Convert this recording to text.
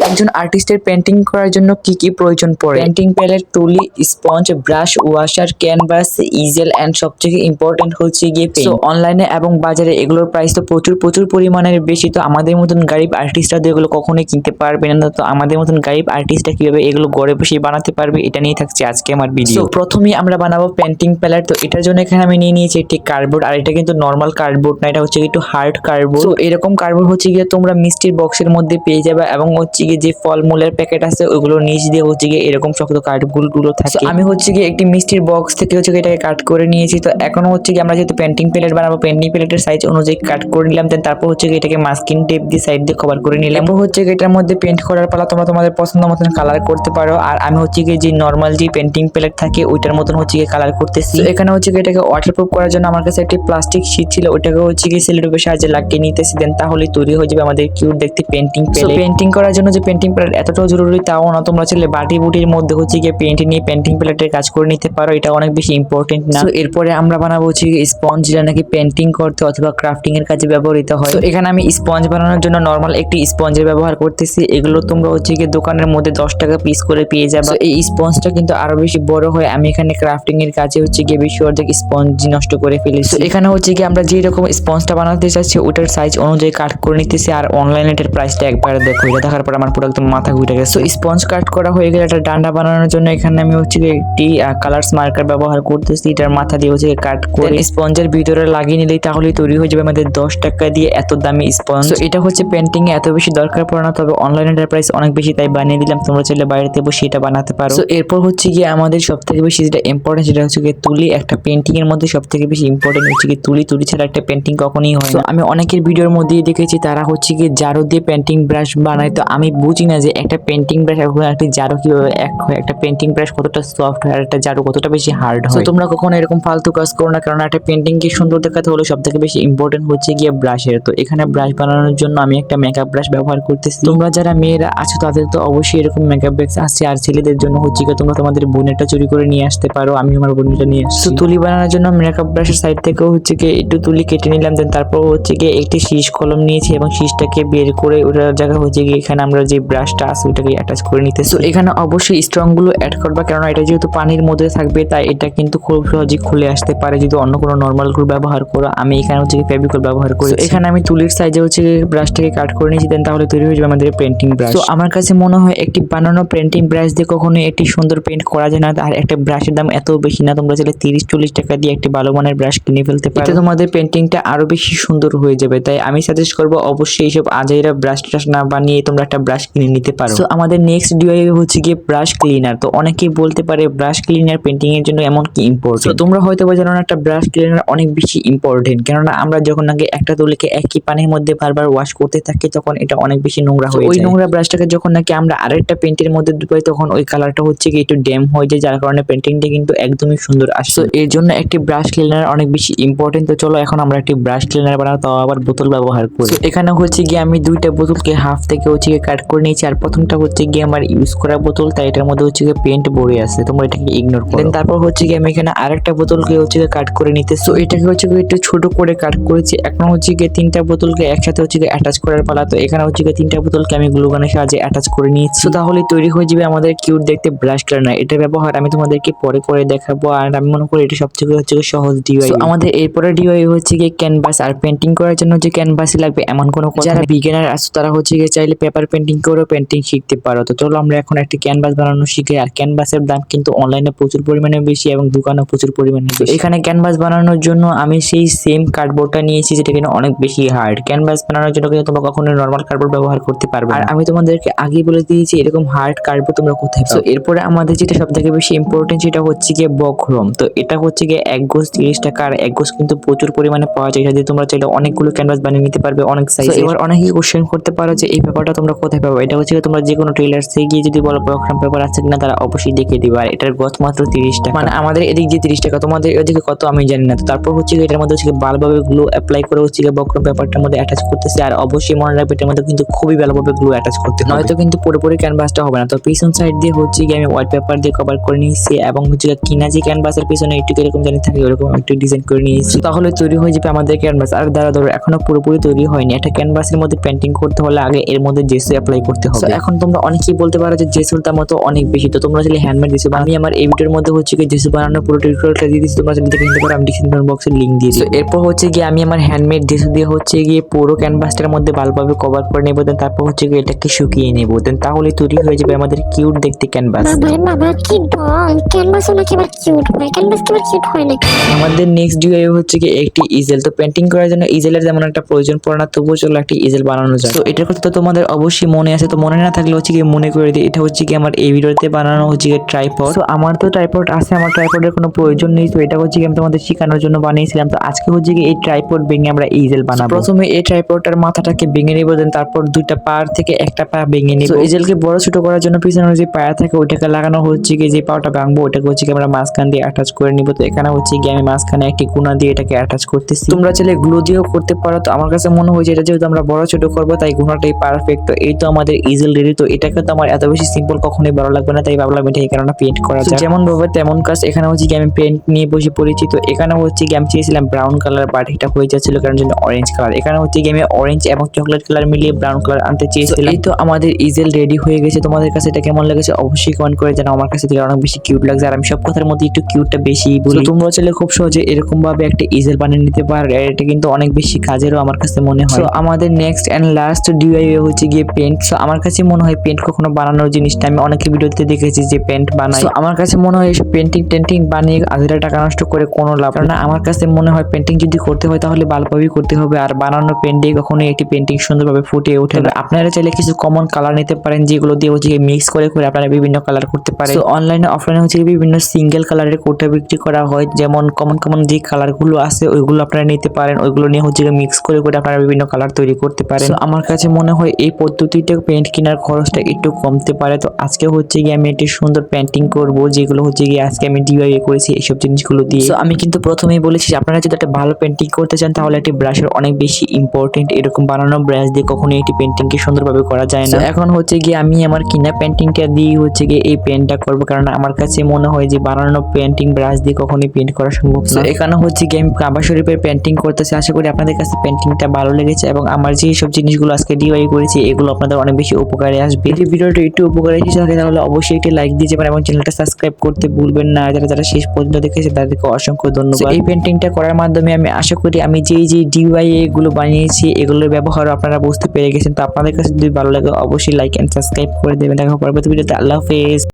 একজন আর্টিস্টের পেন্টিং করার জন্য কি কি প্রয়োজন পড়ে? পেন্টিং প্যালেট, তুলি, sponge, brush, washer, canvas, easel and সবথেকে ইম্পর্টেন্ট হচ্ছে গিয়ে পেইন্ট। সো অনলাইনে এবং বাজারে এগুলোর প্রাইস তো প্রচুর পরিমাণের বেশি। তো আমাদের মতন গরিব আর্টিস্টরা তো এগুলো কখনোই কিনতে পারবে না। তো আমাদের মতন গরিব আর্টিস্টরা কিভাবে এগুলো ঘরে বসে বানাতে পারবে, এটা নিয়ে থাকছে আজকে আমার ভিডিও। প্রথমেই আমরা বানাবো পেন্টিং প্যালেট। তো এটার জন্য এখানে আমি নিয়ে নিয়েছি একটি কার্ডবোর্ড, আর এটা কিন্তু নর্মাল কার্ডবোর্ড না, এটা হচ্ছে একটু হার্ড কার্ডবোর্ড। তো এরকম কার্ডবোর্ড হচ্ছে গিয়ে তোমরা মিষ্টির বক্সের মধ্যে পেয়ে যাবে, এবং হচ্ছে গিয়ে যে ফলমূলের প্যাকেট আছে ওইগুলো নিচ দিয়ে হচ্ছে গিয়ে এরকম শক্ত কার্ডবোর্ডগুলো থাকে। আমি হচ্ছে গিয়ে একটি মিষ্টির বক্স থেকে হচ্ছে এটাকে কাট করে নিয়েছি। তো এখন হচ্ছে গিয়ে আমরা যেহেতু পেন্টিং প্যালেট বানাবো, পেন্টিং প্যালেটের সাইজ অনুযায়ী কাট করে নিলাম। দেন তারপর হচ্ছে গিয়ে এটাকে মাস্কিং টেপ দিয়ে সাইড দিয়ে কভার করে নিলাম। এরপর হচ্ছে গিয়ে এটার মধ্যে পেন্ট করার পালা, তোমরা তোমাদের পছন্দ মতন কালার করতে পারো। আর আমি হচ্ছে গিয়ে যে নর্মাল যে পেন্টিং প্যালেট থাকে ওইটার মতন হচ্ছে গিয়ে কালার করতেছি। এখানে হচ্ছে গিয়ে এটাকে ওয়াটারপ্রুফ করার জন্য আমার কাছে একটি প্লাস্টিক শীট ছিল, ওইটাকে হচ্ছে গিয়ে সেলোটেপের সাহায্যে লাগিয়ে নিতেছি। দেন তাহলে তৈরি হয়ে যাবে আমাদের কিউট দেখতে পেন্টিং প্যালেট। পেন্টিং করার জন্য যে পেন্টিং প্যালেট এতটাও জরুরি তাও না, তোমরা চাইলে বাটি বুটির মধ্যে হচ্ছে গিয়ে পেন্ট নিয়ে পেন্টিং প্যালেটের কাজ করে নিতে পারো, এটা অনেক বেশি ইম্পর্টেন্ট না। এরপরে আমরা বানাবো হচ্ছে স্পঞ্জ, যেটা নাকি পেন্টিং করতে অথবা ক্রাফটিং এর কাজে ব্যবহৃত হয়। তো এখানে আমি স্পঞ্জ বানানোর জন্য নর্মাল একটি স্পঞ্জের ব্যবহার করতেছি। এগুলো তোমরা হচ্ছে গিয়ে দোকানের মধ্যে 10 টাকা পিস করে পেয়ে যাবে। এই স্পঞ্জটা কিন্তু আরো বেশি বড় হয়, আমি এখানে ক্রাফটিং এর কাজে হচ্ছে গিয়ে বেশি অর্ধেক স্পঞ্জ নষ্ট করে ফেলেছি। এখানে হচ্ছে গিয়ে আমরা যে রকম স্পঞ্জটা বানাতে চাচ্ছি ওটার সাইজ অনুযায়ী কাট করে নিতেছি। আর অনলাইনে এটার প্রাইসটা একবার দেখো, এটা দেখার পর আমার পুরো একদম মাথা ঘুরে গেছে। তো স্পঞ্জ কাট করা হয়ে গেলে একটা ডান্ডা বানানোর জন্য এখানে আমি হচ্ছে একটি কালারস মার্কার ব্যবহার করতেছি। এটার মাথা দিয়ে হচ্ছে কাট করে স্পঞ্জের ভিতরে লাগিয়ে নিলেই তাহলেই তৈরি হয়ে যাবে আমাদের 10 টাকা দিয়ে এত দামি স্পঞ্জ। তো এটা হচ্ছে পেন্টিং এ এত বেশি দরকার পড়ে না, তবে অনলাইনে এটার প্রাইস অনেক বেশি, তাই বানিয়ে দিলাম। তোমরা চাইলে বাইরেতে বসে এটা বানাতে পারো। তো এরপর হচ্ছে গিয়ে আমাদের সবথেকে বেশি যেটা ইম্পর্টেন্ট সেটা হচ্ছে গিয়ে তুলি। একটা পেন্টিং এর মধ্যে সবথেকে বেশি ইম্পর্টেন্ট হচ্ছে গিয়ে তুলি। তুলি ছাড়া একটা পেন্টিং কখনোই হয় না। আমি অনেকের ভিডিওর মধ্যেই দেখেছি তারা হচ্ছে গিয়ে জারু দিয়ে পেন্টিং ব্রাশ বানায়। তো আমি বুঝি না যে একটা পেন্টিং ব্রাশ এবং একটা জারু কিভাবে এক হয়, একটা পেন্টিং ব্রাশ কতটা সফট হয় আর একটা জারু কতটা বেশি হার্ড হয়। তো তোমরা কখনো এরকম ফালতু কাজ করো না, কারণ একটা পেন্টিং কে সুন্দর দেখাতে হলে সবথেকে বেশি ইম্পর্টেন্ট হচ্ছে গিয়ে ব্রাশের। তো এখানে ব্রাশ বানানোর জন্য আমি একটা মেকআপ ব্রাশ ব্যবহার করতেছি। তোমরা যারা মেয়েরা আছো তাদের তো অবশ্যই এরকম মেকআপ ব্রাশ আছে, আর ছেলেদের জন্য হচ্ছে গিয়ে তোমরা তোমাদের বোনেরটা চুরি করে নিয়ে আসতে পারো। আমি আমার বোনেরটা নিয়ে আসছি। তো তুলি বানানোর জন্য মেকআপ ব্রাশের সাইড থেকে হচ্ছে গিয়ে একটু তুলি কেটে নিলাম। দেন তারপর হচ্ছে গিয়ে একটি শীষ কলম নিয়েছি এবং শীষটাকে বের করে ওটার জায়গা হচ্ছে গিয়ে এখানে আমরা যে ব্রাশটা আছে ওটাকে অ্যাটাচ করে নিতেছি। তো এখানে অবশ্যই স্ট্রং গুলো অ্যাড করবা, কারণ এটা যেহেতু পানির মধ্যে থাকবে তাই এটা কিন্তু খুব সহজে খুলে আসতে পারে যদি অন্য কোনো নর্মাল গ্লু ব্যবহার করো। আমি এখানে হচ্ছে ফেভিকল ব্যবহার করি। এখানে আমি তুলির সাইজে হচ্ছে ব্রাশটাকে কাট করে নিয়েছি। দেন তাহলে তৈরি হয়ে যাবে আমাদের পেন্টিং ব্রাশ। তো আমার কাছে মনে হয় একটি বানানো পেন্টিং ব্রাশ দিয়ে কখনোই একটি সুন্দর পেন্ট করা যায় না। আর একটা ব্রাশের দাম এত বেশি না, তোমরা চাইলে 30-40 টাকা দিয়ে একটি ভালো মানের ব্রাশ কিনে ফেলতে পারো। এতে তোমাদের পেন্টিংটা আরো বেশি সুন্দর হয়ে যাবে। তাই আমি সাজেস্ট করবো অবশ্যই এইসব আজাইরা ব্রাশ টাশ না বানিয়ে তোমরা একটা ব্রাশ কিনে নিতে পারো। তো আমাদের নেক্সট ডিআইওয়াই হচ্ছে গিয়ে ব্রাশ ক্লিনার। তো অনেকেই বলতে পারে ব্রাশ ক্লিনার পেন্টিং এর জন্য এমন কি ইম্পর্টেন্ট। তো তোমরা হয়তো জানো না, একটা ব্রাশ ক্লিনার অনেক বেশি ইম্পর্টেন্ট, কেননা আমরা যখন আগে একটা তুলিকে একই পানির মধ্যে বারবার ওয়াশ করতে থাকি তখন এটা অনেক বেশি নোংরা হয়ে যায়। ওই নোংরা ব্রাশটাকে যখন নাকি আমরা আরেকটা পেন্টের মধ্যে ডুবাই তখন ওই কালারটা হচ্ছে গিয়ে একটু ড্যাম হয়ে যায়, যার কারণে পেন্টিংটা কিন্তু একদমই সুন্দর আসে। তো এর জন্য একটি ব্রাশ ক্লিনার অনেক বেশি ইম্পর্টেন্ট। তো চলো এখন আমরা একটি ব্রাশ ক্লিনার বানাবো, তাও আবার বোতল ব্যবহার করি। এখানে হচ্ছে গিয়ে আমি দুইটা বোতলকে হাফ থেকে হচ্ছে গিয়ে কাট করে নিয়েছি। আর প্রথমটা হচ্ছে গিয়ে আমার ইউজ করা বোতল, তাই এটার মধ্যে হচ্ছে গিয়ে পেন্ট ভরে আছে, তোমরা এটাকে ইগনোর করো। তারপর হচ্ছে গিয়ে আমি এখানে আরেকটা বোতলকে হচ্ছে গিয়ে কাট করে নিতেছি। তো এটাকে হচ্ছে গিয়ে একটু ছোট করে কাট করেছি। এখন হচ্ছে গিয়ে তিনটা বোতলকে একসাথে হচ্ছে গিয়ে অ্যাটাচ করার পালা। তো এখানে হচ্ছে গিয়ে তিনটা বোতলকে আমি গ্লু গানের সাহায্যে অ্যাটাচ করে নিয়েছি। তো তাহলে তৈরি হয়ে যাবে আমাদের কিউট দেখতে ব্রাশ ক্লিনার। এটা ব্যবহার আমি তোমাদেরকে পরে করে দেখাবো, আর আমি মনে করি এটা সবথেকে হচ্ছে গিয়ে সহজ ডিআইওয়াই। আমাদের এরপরে ডিআইওয়াই হচ্ছে গিয়ে ক্যানভাস। আর পেন্টিং করার জন্য যে ক্যানভাসই লাগবে এমন কোনো কথা। যারা বিগিনার আছো তারা হচ্ছে গিয়ে চাইলে পেপার পেন্টিং করেও পেন্টিং শিখতে পারো। তো চলো আমরা এখন একটা ক্যানভাস বানানো শিখি। আর ক্যানভাসের দাম কিন্তু অনলাইনে প্রচুর পরিমাণে বেশি এবং দোকানেও প্রচুর পরিমাণে বেশি। এখানে ক্যানভাস বানানোর জন্য আমি সেই সেম কার্ডবোর্ডটা নিয়েছি যেটা কিনা অনেক বেশি হার্ড। ক্যানভাস বানানোর জন্য কিন্তু তোমরা কখনো নর্মাল কার্ডবোর্ড ব্যবহার করতে পারবে না। আর আমি তোমাদেরকে আগেই বলে দিয়েছি এরকম হার্ড কার্ডবোর্ড তোমরা কোথায় পাবে। তো এরপরে আমাদের যেটা সবথেকে বেশি ইম্পর্টেন্ট সেটা হচ্ছে গিয়ে বক্রম। তো এটা হচ্ছে গিয়ে 1 গজ 30 টাকা। আর 1 গজ কিন্তু প্রচুর পরিমাণে পাওয়া যায়, এটা দিয়ে তোমরা চাইলে অনেকগুলো ক্যানভাস বানিয়ে নিতে পারবে অনেক সাইজে। এবার অনেকেই কোশ্চেন করতে পারো যে এই পেপারটা তোমরা কোথায় পাবে। এটা হচ্ছে তোমরা যে কোনো টেইলার্সে গিয়ে যদি বলো বক্রম পেপার আছে কিনা তারা অবশ্যই দেখিয়ে দিবে। আর এটার গজ মাত্র 30 টাকা, মানে আমাদের এদিক দিয়ে 30 টাকা, তোমাদের এদিকে কত আমি জানি না। তো তারপর হচ্ছে এটার মধ্যে হচ্ছে ভালোভাবে গ্লু অ্যাপ্লাই করে হচ্ছে বক্রম পেপারটার মধ্যে অ্যাটাচ করতেছি। আর অবশ্যই মনে রাখবে এটার মধ্যে কিন্তু খুবই ভালোভাবে গ্লু অ্যাটাচ করতে হবে, নয়তো কিন্তু পুরোপুরি ক্যানভাসটা হবে না। তো পিছন সাইড দিয়ে হচ্ছে গিয়ে আমি হোয়াইট পেপার দিয়ে কভার করে নিয়েছি এবং হচ্ছে কিনা যে ক্যানভাসের পিছনে একটু এরকম জানি থাকে ওরকম একটু ডিজাইন করে নিয়েছি। তাহলে তৈরি হয়ে যাবে আমাদের ক্যানভাস। আর দাঁড়া এখনো পুরোপুরি তৈরি হয়নি। একটা ক্যানভাসের মধ্যে পেন্টিং করতে হলে আগে এর মধ্যে জেসু অ্যাপ্লাই সেলাই করতে হবে। এখন তোমরা অনেকেই বলতে পারো যে জেসুর দাম তো অনেক বেশি, তো তোমরা চাইলে হ্যান্ডমেড জেসু আমি আমার এই ভিডিওর মধ্যে হচ্ছে কি জেসু বানানোর পুরো টিউটোরিয়ালটা দিয়ে দিচ্ছি, তোমরা চাইলে দেখে নিতে পারো, আমি ডিসক্রিপশন বক্সে লিংক দিয়ে দিই। এরপর হচ্ছে গিয়ে আমি আমার হ্যান্ডমেড জেসু দিয়ে হচ্ছে গিয়ে পুরো ক্যানভাসটার মধ্যে ভালোভাবে কভার করে নেবো, দেন তারপর হচ্ছে গিয়ে এটাকে শুকিয়ে নেবো, দেন তাহলে তৈরি হয়ে যাবে আমাদের কিউট দেখতে ক্যানভাস। বাবা কি ঢং, ক্যানভাস নাকি আবার কিউট হয়? ক্যানভাস কি আবার কিউট হয় নাকি? আমাদের নেক্সট ডিআই হচ্ছে কি একটি ইজেল। তো পেন্টিং করার জন্য ইজেলের যেমন একটা প্রয়োজন পড়ে না, তবুও চলো একটি ইজেল বানানো যায়। তো এটার কথা তো তোমাদের অবশ্যই মনে আছে, তো মনে না থাকলে হচ্ছে কি মনে করে দিই, এটা হচ্ছে কি আমার এই ভিডিওতে বানানো হচ্ছে কি ট্রাইপড। তো আমার তো ট্রাইপড আছে, আমার ট্রাইপডের কোনো প্রয়োজন নেই, তো এটা হচ্ছে কি আমি তোমাদের শেখানোর জন্য বানিয়েছিলাম। তো আজকে হচ্ছে কি এই ট্রাইপড ভেঙে আমরা ইজেল বানাবো। প্রথমে এই ট্রাইপডটার মাথাটাকে ভেঙে নেবো, দেন তারপর দুইটা পার থেকে একটা পা ভেঙে নেবো। ইজেলকে বড় ছোট করার জন্য পিছনে যে পায়া থাকে ওইটাকে লাগানো হচ্ছে কি, যে পাটা ভাঙবো ওটাকে হচ্ছে কি আমরা মাঝখান দিয়ে অ্যাটাচ করে নিব। তো এখানে হচ্ছে কি আমি মাঝখানে একটি কোনা দিয়ে এটাকে অ্যাটাচ করতেছি। তোমরা চাইলে গ্লু দিয়েও করতে পারো, তো আমার কাছে মনে হয় যে এটা যেহেতু আমরা বড় ছোট করবো তাই কোনাটাই পারফেক্ট। তো এই তো আমাদের ইজেল রেডি। তো এটাকে তো আমার এত বেশি সিম্পল কখনোই ভালো লাগবে না, তাই ভাবলাম এটা এই কারণে পেইন্ট করা যায়। যেমন ভাবে তেমন কাজ। এখানে হচ্ছে কি আমি পেইন্ট নিয়ে বসে পড়েছি। তো এখানে হচ্ছে কি আমি চেয়েছিলাম ব্রাউন কালার, বাট এটা হয়ে যাচ্ছিল কারণ জন্য অরেঞ্জ কালার। এখানে হচ্ছে কি আমি অরেঞ্জ এবং চকলেট কালার মিলিয়ে ব্রাউন কালার আনতে চেয়েছিলাম। এই তো আমাদের ইজেল রেডি হয়ে গেছে। তোমাদের কাছে এটা কেমন লেগেছে অবশ্যই কমেন্ট করে জানাও। আমার কাছে এটা অনেক বেশি কিউট লাগছে, আর আমি সব কথার মধ্যে একটু কিউটটা বেশি বলি। তোমরা চাইলে খুব সহজে এরকম ভাবে একটা ইজেল বানিয়ে নিতে পারো, এটা কিন্তু অনেক বেশি কাজেরও আমার কাছে মনে হয়। তো আমাদের নেক্সট এন্ড লাস্ট ডিআইওয়াই হচ্ছে গিয়ে পেন্ট। সো আমার কাছে মনে হয় পেন্ট কখনো বানানোর জিনিসটা আমি অনেক ভিডিওতে দেখেছি যে পেন্ট বানায়। আমার কাছে মনে হয় এসব পেন্টিং বানিয়ে আধা টাকা নষ্ট করে কোনো লাভ, কারণ আমার কাছে মনে হয় পেন্টিং যদি করতে হয় তাহলে ভালোভাবেই করতে হবে, আর বানানো পেন্ট দিয়ে কখনোই একটি পেন্টিং সুন্দরভাবে ফুটে ওঠে না। আপনারা চাইলে কিছু কমন কালার নিতে পারেন, যেগুলো দিয়ে হচ্ছে মিক্স করে আপনারা বিভিন্ন কালার করতে পারেন। তো অনলাইনে অফলাইনে হচ্ছে বিভিন্ন সিঙ্গেল কালারের কোটা বিক্রি করা হয়, যেমন কমন যে কালারগুলো আছে ওইগুলো আপনারা নিতে পারেন, ওইগুলো নিয়ে হচ্ছে মিক্স করে আপনারা বিভিন্ন কালার তৈরি করতে পারেন। তো আমার কাছে মনে হয় এই পদ্ধতিতে পেন্ট কেনার খরচটা একটু কমতে পারে। তো আজকে হচ্ছে গিয়ে আমি একটি সুন্দর পেন্টিং করব, যেগুলো হচ্ছে গিয়ে আজকে আমি ডিআইওয়াই করেছি এইসব জিনিসগুলো দিয়ে। তো আমি কিন্তু প্রথমেই বলেছি আপনারা যদি একটা ভালো পেন্টিং করতে চান তাহলে একটি ব্রাশের অনেক বেশি ইম্পর্টেন্ট। এরকম বানানো ব্রাশ দিয়ে কখনোই একটি পেন্টিংকে সুন্দরভাবে করা যায় না। এখন হচ্ছে গিয়ে আমি আমার কিনা পেন্টিংটা দিয়ে হচ্ছে গিয়ে এই পেন্টটা করবো, কারণ আমার কাছে মনে হয় যে বানানো পেন্টিং ব্রাশ দিয়ে কখনোই পেন্ট করা সম্ভব না। এখানে হচ্ছে গিয়ে আমি কাবা শরীফের পেন্টিং করতেছি। আশা করি আপনাদের কাছে পেন্টিংটা ভালো লেগেছে এবং আমার যে সব জিনিসগুলো আজকে ডিআইওয়াই করেছি এগুলো আপনাদের অনেক বেশি উপকারে আসবে। যদি ভিডিওটা একটু উপকারে এসে থাকে তাহলে অবশ্যই একটি লাইক দিয়ে যাবেন এবং চ্যানেলটা সাবস্ক্রাইব করতে ভুলবেন না। যারা শেষ পর্যন্ত দেখেছে তাদেরকে অসংখ্য ধন্যবাদ। এই পেন্টিংটা করার মাধ্যমে আমি আশা করি আমি যে ডিআইওয়াই গুলো বানিয়েছি এগুলোর ব্যবহার আপনারা বুঝতে পেরে গেছেন। তো আপনাদের কাছে যদি ভালো লাগে অবশ্যই লাইক এন্ড সাবস্ক্রাইব করে দেবেন। দেখা হবে পরবর্তী ভিডিওতে। আল্লাহ হাফেজ।